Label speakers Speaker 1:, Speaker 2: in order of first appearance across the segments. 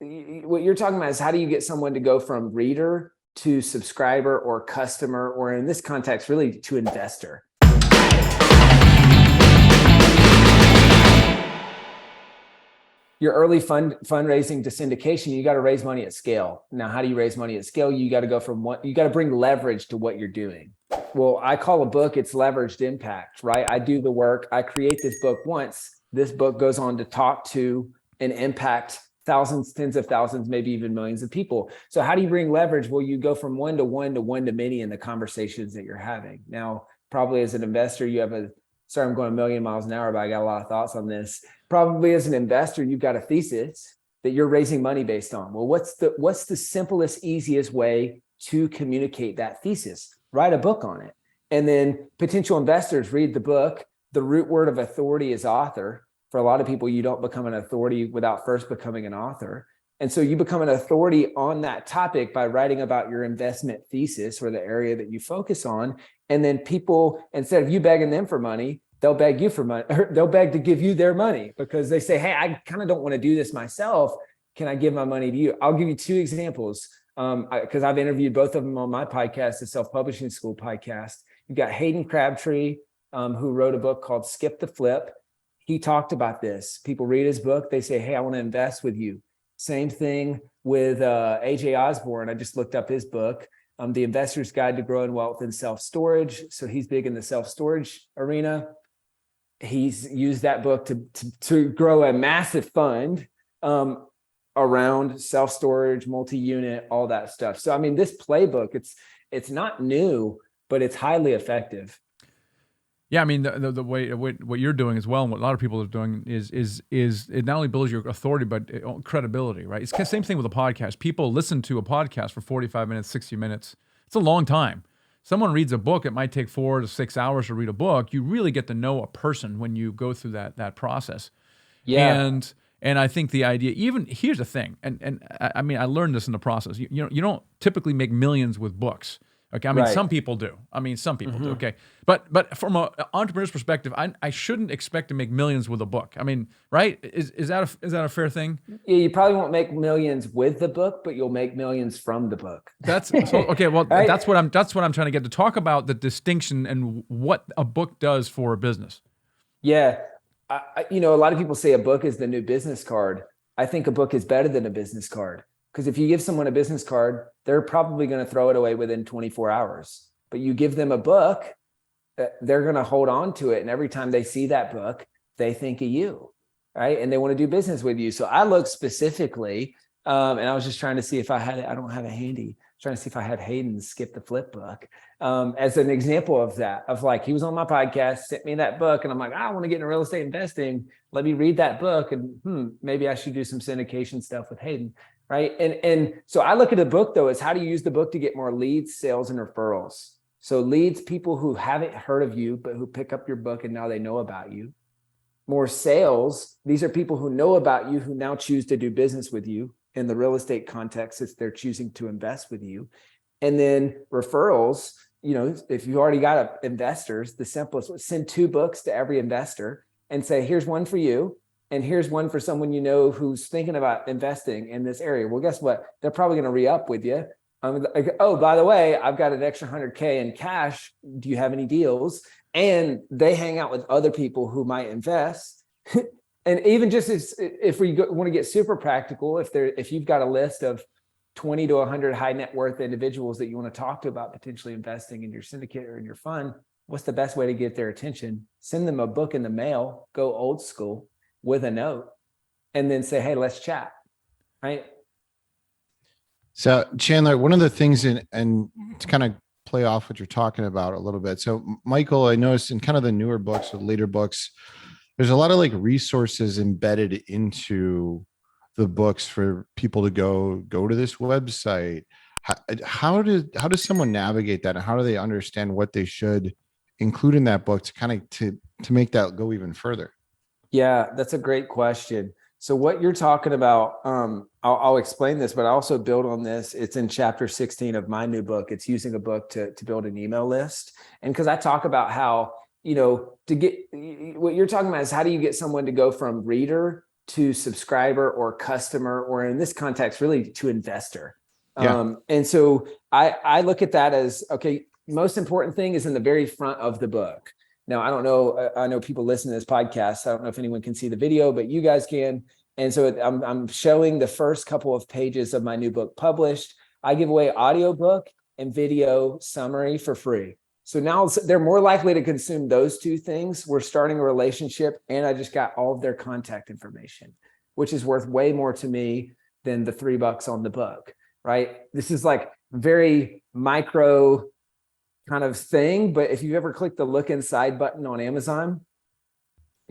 Speaker 1: what you're talking about is how do you get someone to go from reader to subscriber or customer, or in this context, really to investor. Your early fundraising to syndication, you got to raise money at scale. Now, how do you raise money at scale? You got to go from you got to bring leverage to what you're doing. Well, I call a book, it's leveraged impact, right? I do the work. I create this book once. This book goes on to talk to and impact thousands, tens of thousands, maybe even millions of people. So how do you bring leverage? Well, you go from one to one to one to many in the conversations that you're having. Now, probably as an investor, you have sorry, I'm going a million miles an hour, but I got a lot of thoughts on this. Probably as an investor, you've got a thesis that you're raising money based on. Well, what's the simplest, easiest way to communicate that thesis? Write a book on it. And then potential investors read the book. The root word of authority is author. For a lot of people, you don't become an authority without first becoming an author. And so you become an authority on that topic by writing about your investment thesis or the area that you focus on. And then people, instead of you begging them for money, they'll beg you for money, or they'll beg to give you their money because they say, hey, I kind of don't want to do this myself. Can I give my money to you? I'll give you two examples because I've interviewed both of them on my podcast, the Self-Publishing School podcast. You've got Hayden Crabtree, who wrote a book called Skip the Flip. He talked about this. People read his book. They say, hey, I want to invest with you. Same thing with AJ Osborne. I just looked up his book, The Investor's Guide to Growing Wealth in Self-Storage. So he's big in the self-storage arena. He's used that book to grow a massive fund around self-storage, multi-unit, all that stuff. So, I mean, this playbook, it's not new, but it's highly effective.
Speaker 2: Yeah, I mean, the way what you're doing as well, and what a lot of people are doing is it not only builds your authority, but credibility, right? It's the same thing with a podcast. People listen to a podcast for 45 minutes, 60 minutes. It's a long time. Someone reads a book, it might take 4 to 6 hours to read a book. You really get to know a person when you go through that process.
Speaker 1: Yeah.
Speaker 2: And I think the idea, even here's the thing, and I mean, I learned this in the process. You don't typically make millions with books. Okay, I mean,
Speaker 1: Right.
Speaker 2: some people do. Do. Okay, but from an entrepreneur's perspective, I shouldn't expect to make millions with a book. I mean, right? Is that a fair thing?
Speaker 1: Yeah, you probably won't make millions with the book, but you'll make millions from the book.
Speaker 2: That's so, okay. Well,
Speaker 1: Right?
Speaker 2: that's what I'm trying to get to talk about, the distinction and what a book does for a business.
Speaker 1: Yeah. A lot of people say a book is the new business card. I think a book is better than a business card. Because if you give someone a business card, they're probably going to throw it away within 24 hours. But you give them a book, they're going to hold on to it. And every time they see that book, they think of you, right? And they want to do business with you. So I looked specifically, and I was just trying to see if I had it. I don't have it handy. Trying to see if I had Hayden's Skip the Flip book as an example of that, of like, he was on my podcast, sent me that book. And I'm like, I want to get into real estate investing. Let me read that book. And maybe I should do some syndication stuff with Hayden. Right. And so I look at a book, though, as how do you use the book to get more leads, sales, and referrals? So leads, people who haven't heard of you, but who pick up your book and now they know about you. More sales. These are people who know about you, who now choose to do business with you in the real estate context as they're choosing to invest with you. And then referrals, if you already got investors, the simplest, send 2 books to every investor and say, here's one for you. And here's one for someone who's thinking about investing in this area. Well, guess what? They're probably going to re-up with you. Oh, by the way, I've got an extra $100K in cash. Do you have any deals? And they hang out with other people who might invest. And even just if we want to get super practical, if you've got a list of 20 to 100 high net worth individuals that you want to talk to about potentially investing in your syndicate or in your fund, what's the best way to get their attention? Send them a book in the mail. Go old school with a note, and then say, hey, let's chat, right?
Speaker 3: So Chandler, one of the things and to kind of play off what you're talking about a little bit. So Michael, I noticed in kind of the newer books or later books, there's a lot of like resources embedded into the books for people to go to this website. How does someone navigate that, and how do they understand what they should include in that book to kind of to make that go even further?
Speaker 1: Yeah, that's a great question. So what you're talking about, I'll explain this, but I also build on this. It's in chapter 16 of my new book. It's using a book to build an email list. And because I talk about how, to get, what you're talking about is how do you get someone to go from reader to subscriber or customer, or in this context, really to investor.
Speaker 3: Yeah.
Speaker 1: And so I look at that as, okay, most important thing is in the very front of the book. Now, I don't know, I know people listen to this podcast. I don't know if anyone can see the video, but you guys can. And so I'm showing the first couple of pages of my new book published. I give away audiobook and video summary for free. So now they're more likely to consume those two things. We're starting a relationship, and I just got all of their contact information, which is worth way more to me than the $3 on the book, right? This is like very micro kind of thing. But if you ever click the look inside button on Amazon,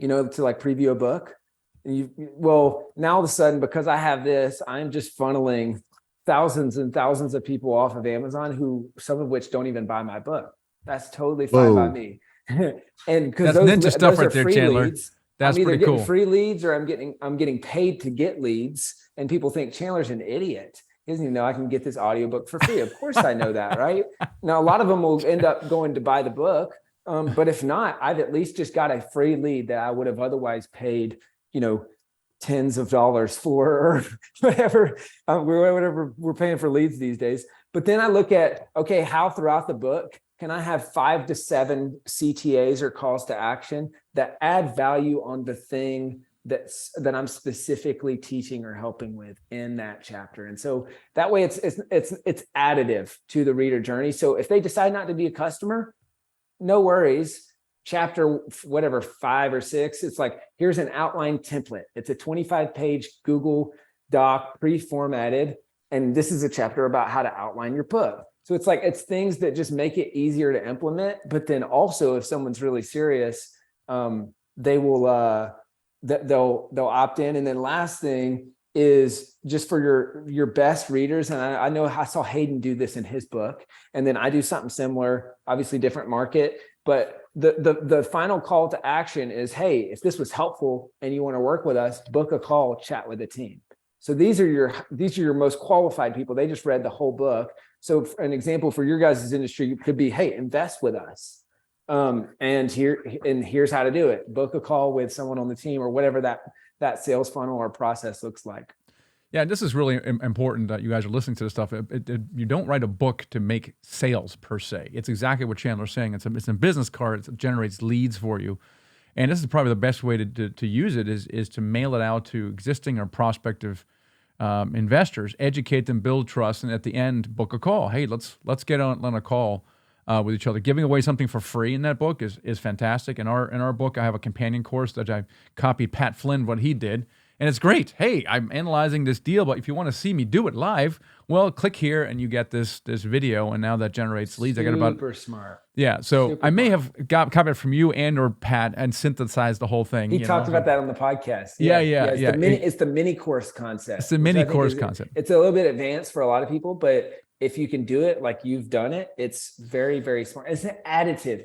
Speaker 1: to like preview a book, well, now all of a sudden, because I have this, I'm just funneling thousands and thousands of people off of Amazon, who some of which don't even buy my book. That's totally fine by me. And because
Speaker 2: that's ninja stuff right there, Chandler.
Speaker 1: Leads,
Speaker 2: that's
Speaker 1: I'm either
Speaker 2: pretty
Speaker 1: getting
Speaker 2: cool.
Speaker 1: free leads, or I'm getting paid to get leads. And people think Chandler's an idiot. He doesn't even know I can get this audiobook for free. Of course I know that, right? Now, a lot of them will end up going to buy the book. But if not, I've at least just got a free lead that I would have otherwise paid, tens of dollars for, or whatever we're paying for leads these days. But then I look at, okay, how throughout the book can I have 5 to 7 CTAs, or calls to action, that add value on the thing that I'm specifically teaching or helping with in that chapter. And so that way it's additive to the reader journey. So if they decide not to be a customer, no worries. Chapter whatever 5 or 6, it's like, here's an outline template. It's a 25-page Google Doc pre-formatted, and this is a chapter about how to outline your book. So it's things that just make it easier to implement. But then also, if someone's really serious, they will they'll opt in. And then last thing is just for your best readers. And I know I saw Hayden do this in his book, and then I do something similar, obviously different market, but the final call to action is, hey, if this was helpful and you want to work with us, book a call, chat with the team. So these are your most qualified people. They just read the whole book. So an example for your guys' industry could be, hey, invest with us. And here's how to do it. Book a call with someone on the team, or whatever that sales funnel or process looks like.
Speaker 2: Yeah, this is really important that you guys are listening to this stuff. You don't write a book to make sales per se. It's exactly what Chandler's saying. It's a business card. It generates leads for you. And this is probably the best way to use it is to mail it out to existing or prospective investors, educate them, build trust, and at the end, book a call. Hey, let's get on a call with each other. Giving away something for free in that book is fantastic. In our book, I have a companion course that I copied Pat Flynn, what he did. And it's great. Hey, I'm analyzing this deal, but if you want to see me do it live, well, click here and you get this video, and now that generates leads. I got about
Speaker 1: super smart.
Speaker 2: Yeah, so
Speaker 1: Super
Speaker 2: I may
Speaker 1: smart.
Speaker 2: have got copied from you and or Pat and synthesized the whole thing.
Speaker 1: He talked about that on the podcast.
Speaker 2: Yeah.
Speaker 1: It's the mini course concept.
Speaker 2: It's the
Speaker 1: which
Speaker 2: mini
Speaker 1: I think
Speaker 2: course concept.
Speaker 1: It's a little bit advanced for a lot of people, but if you can do it like you've done it, it's very, very smart. It's additive,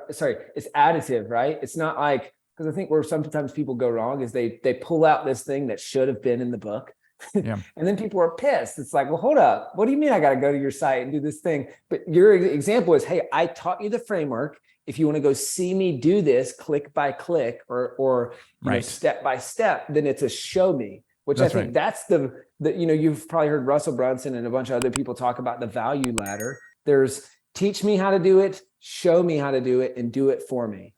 Speaker 1: it's additive, right? It's not like, because I think where sometimes people go wrong is they pull out this thing that should have been in the book.
Speaker 2: Yeah.
Speaker 1: And then people are pissed. It's like, well, hold up. What do you mean I got to go to your site and do this thing? But your example is, hey, I taught you the framework. If you want to go see me do this click by click or
Speaker 2: Right.
Speaker 1: step by step, then it's a show me, which
Speaker 2: That's
Speaker 1: I think
Speaker 2: right.
Speaker 1: that's the you've probably heard Russell Brunson and a bunch of other people talk about the value ladder. There's teach me how to do it, show me how to do it, and do it for me.